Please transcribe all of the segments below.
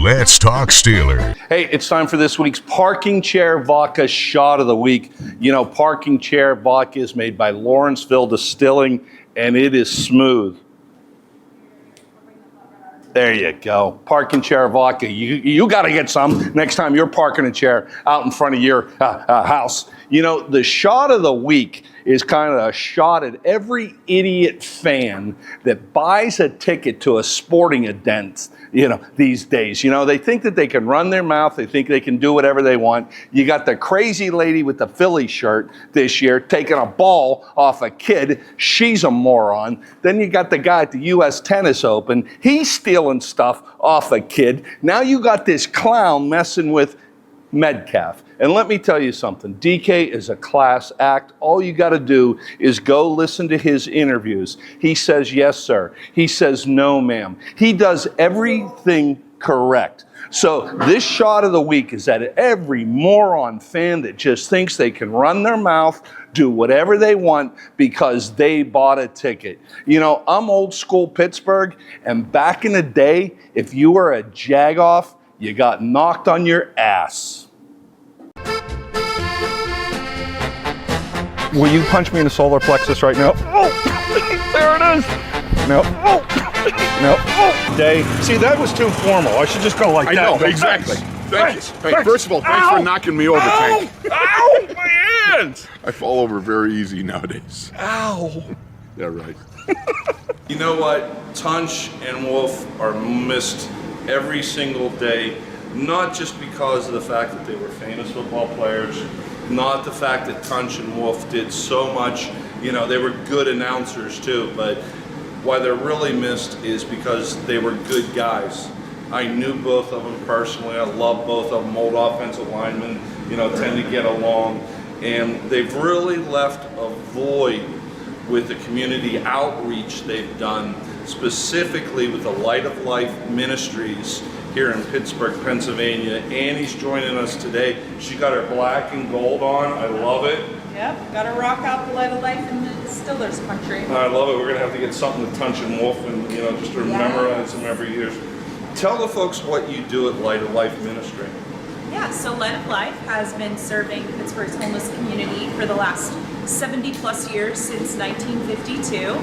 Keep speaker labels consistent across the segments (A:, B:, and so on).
A: Let's talk Steelers.
B: Hey, it's time for this week's Parking Chair Vodka Shot of the Week. You know, Parking Chair Vodka is made by Lawrenceville Distilling, and it is smooth. There you go. Parking Chair Vodka. You got to get some next time you're parking a chair out in front of your house. You know, the shot of the week is kind of a shot at every idiot fan that buys a ticket to a sporting event, you know, these days. You know, they think that they can run their mouth. They think they can do whatever they want. You got the crazy lady with the Philly shirt this year taking a ball off a kid. She's a moron. Then you got the guy at the U.S. Tennis Open. He's stealing stuff off a kid. Now you got this clown messing with Metcalf. And let me tell you something, DK is a class act. All you got to do is go listen to his interviews. He says, yes, sir. He says, no, ma'am. He does everything correct. So this shot of the week is that every moron fan that just thinks they can run their mouth, do whatever they want because they bought a ticket. You know, I'm old school Pittsburgh, and back in the day, if you were a jagoff, you got knocked on your ass. Will you punch me in the solar plexus right now? Oh, there it is. No. Oh, no. Oh. Day. See, that was too formal. I should just go like that.
C: I know, exactly. Thank you. Hey, first of all, thanks for knocking me over, Tank.
B: Ow, my hands.
C: I fall over very easy nowadays.
B: Ow.
C: Yeah, right.
B: You know what? Tunch and Wolf are missed every single day, not just because of the fact that they were famous football players, not the fact that Tunch and Wolf did so much. You know, they were good announcers too, but why they're really missed is because they were good guys. I knew both of them personally. I love both of them. Old offensive linemen, you know, tend to get along. And they've really left a void with the community outreach they've done, specifically with the Light of Life Ministries here in Pittsburgh, Pennsylvania. Annie's joining us today. She got her black and gold on. I love it.
D: Yep, got to rock out the Light of Life in the Stil'rs country.
B: I love it. We're going to have to get something to Tunch and Wolf and, you know, just to memorize them every year. Tell the folks what you do at Light of Life Ministry.
D: Yeah, so Light of Life has been serving Pittsburgh's homeless community for the last 70 plus years, since 1952.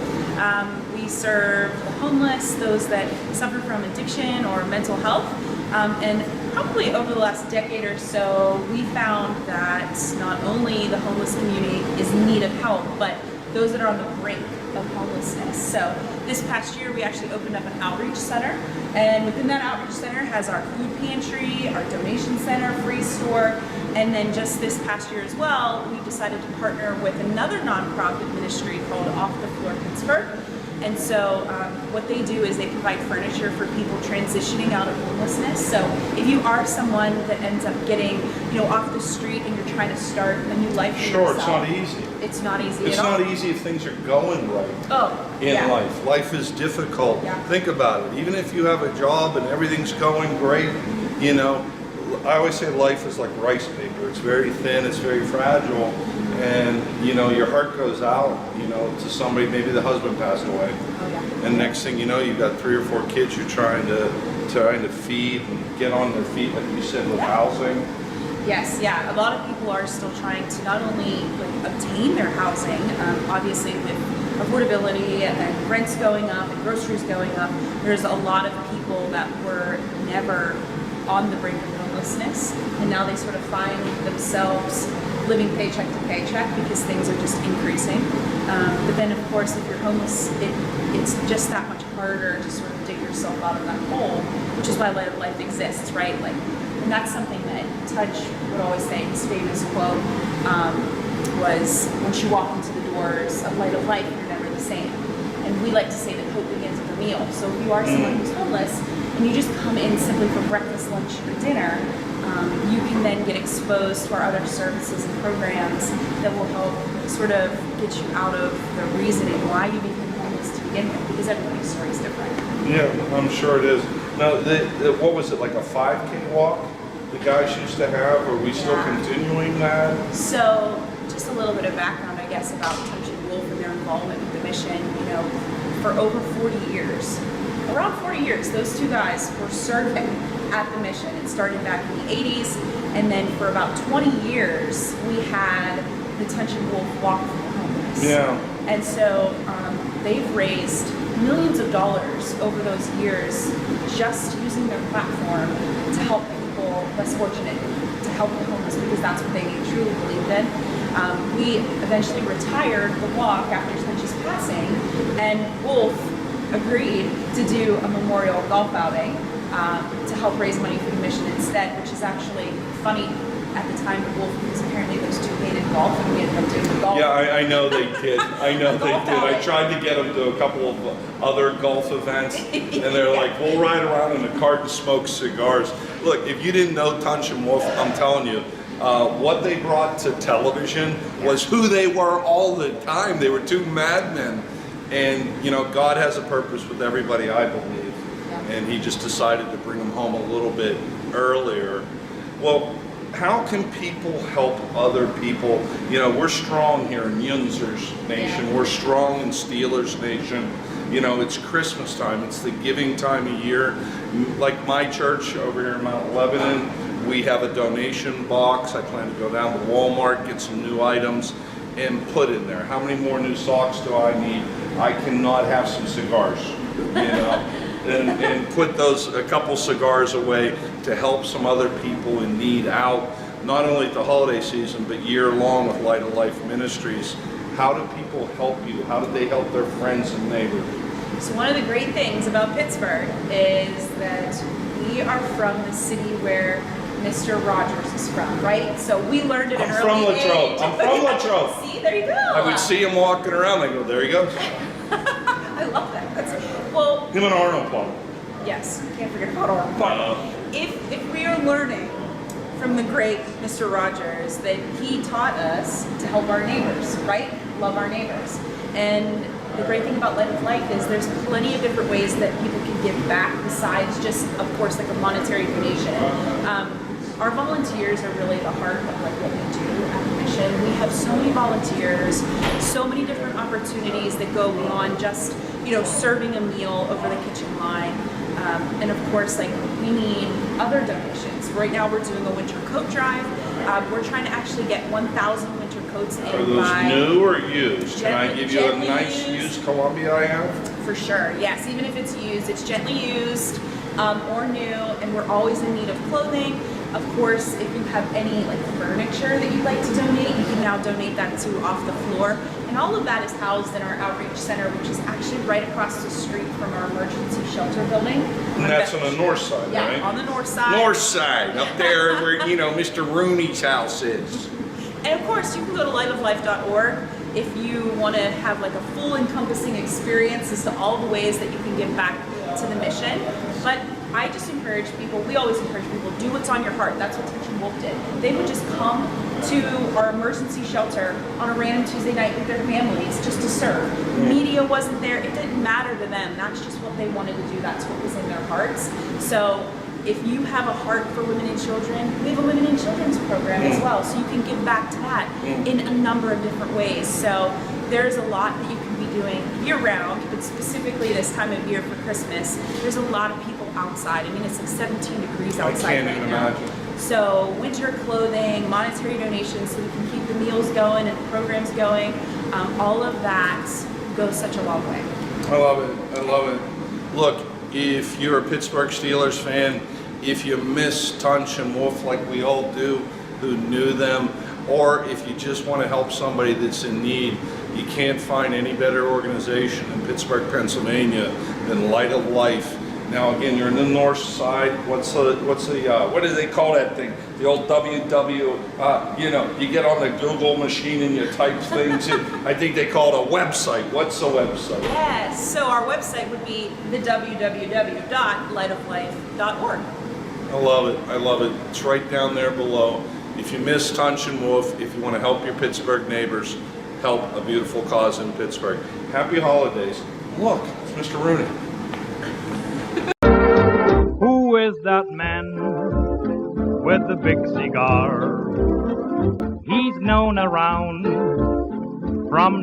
D: We serve the homeless, those that suffer from addiction or mental health. And probably over the last decade or so, we found that not only the homeless community is in need of help, but those that are on the brink of homelessness. So this past year, we actually opened up an outreach center, and within that outreach center has our food pantry, our donation center, free store, and then just this past year as well, we decided to partner with another nonprofit ministry called Off the Floor Pittsburgh. And so what they do is they provide furniture for people transitioning out of homelessness. So if you are someone that ends up getting, you know, off the street and you're trying to start a new life for yourself.
B: Sure, it's not easy.
D: It's not easy
B: It's
D: at all.
B: not easy if things are going right in
D: yeah.
B: life. Life is difficult.
D: Yeah.
B: Think about it. Even if you have a job and everything's going great, you know, I always say life is like rice paper. It's very thin, it's very fragile, and you know, your heart goes out, you know, to somebody, maybe the husband passed away.
D: Oh, yeah.
B: And next thing you know, you've got 3 or 4 kids you're trying to feed and get on their feet, like you said, with housing.
D: Yes, yeah. A lot of people are still trying to not only like obtain their housing, obviously with affordability and rents going up and groceries going up, there's a lot of people that were never on the brink of homelessness, and now they sort of find themselves living paycheck to paycheck because things are just increasing. But then, of course, if you're homeless, it's just that much harder to sort of dig yourself out of that hole, which is why Light of Life exists, right? Like, and that's something that Tunch would always say. His famous quote was, "Once you walk into the doors of Light of Life, you're never the same." And we like to say that hope begins with a meal. So if you are someone who's homeless and you just come in simply for breakfast, lunch, or dinner, you can then get exposed to our other services and programs that will help sort of get you out of the reasoning why you became homeless to begin with, because everybody's story is different.
B: Yeah, I'm sure it is. Now, what was it, like a 5K walk the guys used to have? Are we still continuing that?
D: So, just a little bit of background, I guess, about Tunch and Wolf and their involvement with the mission. You know, for over 40 years, around 40 years, those two guys were serving at the mission. It started back in the 80s, and then for about 20 years, we had the Touch and Wolf Walk for the Homeless.
B: Yeah.
D: And so they've raised millions of dollars over those years just using their platform to help people less fortunate, to help the homeless, because that's what they truly believed in. We eventually retired the walk after Touch's passing, and Wolf agreed to do a memorial golf outing to help raise money for the mission instead, which is actually funny at the time of Wolf, because apparently those two hated golf and we ended up doing the golf.
B: Yeah, I know they did. I know they did. I tried to get them to a couple of other golf events, and they're like, we'll ride around in a cart and smoke cigars. Look, if you didn't know Touch and Wolf, I'm telling you, what they brought to television was who they were all the time. They were two madmen. And, you know, God has a purpose with everybody, I believe. And he just decided to bring them home a little bit earlier. Well, how can people help other people? You know, we're strong here in Yunzer's Nation. We're strong in Stil'rs Nation. You know, it's Christmas time. It's the giving time of year. Like my church over here in Mount Lebanon, we have a donation box. I plan to go down to Walmart, get some new items, and put in there. How many more new socks do I need? I cannot have some cigars, you know, and put a couple cigars away to help some other people in need out, not only at the holiday season, but year long with Light of Life Ministries. How do people help you? How do they help their friends and neighbors?
D: So one of the great things about Pittsburgh is that we are from the city where Mr. Rogers is from, right? So we learned at an early age.
B: I'm from Latrobe.
D: See, there you go.
B: I would see him walking around. I go, there he goes.
D: I love that. Well,
B: Him and Arnold Paul.
D: yes, can't forget about Arnold Paul. If we are learning from the great Mr. Rogers that he taught us to help our neighbors, right? Love our neighbors. And the great thing about Light of Life is there's plenty of different ways that people can give back besides just, of course, like a monetary donation. Our volunteers are really the heart of like what we do at the mission. We have so many volunteers, so many different opportunities that go beyond just, you know, serving a meal over the kitchen line. And of course, like, we need other donations. Right now we're doing a winter coat drive. We're trying to actually get 1,000 winter coats in.
B: Are those new or used? Can I give you a nice used Columbia I have?
D: For sure, yes. Even if it's used, it's gently used or new, and we're always in need of clothing. Of course, if you have any like furniture that you'd like to donate, you can now donate that to Off the Floor. And all of that is housed in our outreach center, which is actually right across the street from our emergency shelter building.
B: And that's on the north side,
D: yeah,
B: right?
D: Yeah, on the north side.
B: North side, up there where, you know, Mr. Rooney's house is.
D: And of course, you can go to lightoflife.org if you want to have like a full encompassing experience as to all the ways that you can give back to the mission. But I just encourage people, we always encourage people, do what's on your heart. That's what Touch and Wolf did. They would just come to our emergency shelter on a random Tuesday night with their families just to serve. Media wasn't there. It didn't matter to them. That's just what they wanted to do. That's what was in their hearts. So if you have a heart for women and children, we have a women and children's program as well. So you can give back to that in a number of different ways. So there's a lot that you can be doing year-round, but specifically this time of year for Christmas, there's a lot of people outside. I mean, it's like 17 degrees outside
B: I can't even imagine.
D: So winter clothing, monetary donations so we can keep the meals going and the programs going, all of that goes such a long way.
B: I love it. I love it. Look, if you're a Pittsburgh Steelers fan, if you miss Touch and Wolf like we all do, who knew them, or if you just want to help somebody that's in need, you can't find any better organization in Pittsburgh, Pennsylvania than Light of Life. Now again, you're in the north side. What do they call that thing? The old WW, you know, you get on the Google machine and you type things in. I think they call it a website. What's the website?
D: Yes, so our website would be the www.lightoflife.org.
B: I love it. I love it. It's right down there below. If you miss Touch and Wolf, if you want to help your Pittsburgh neighbors, help a beautiful cause in Pittsburgh. Happy holidays. Look, it's Mr. Rooney.
A: Who is that man with the big cigar? He's known around from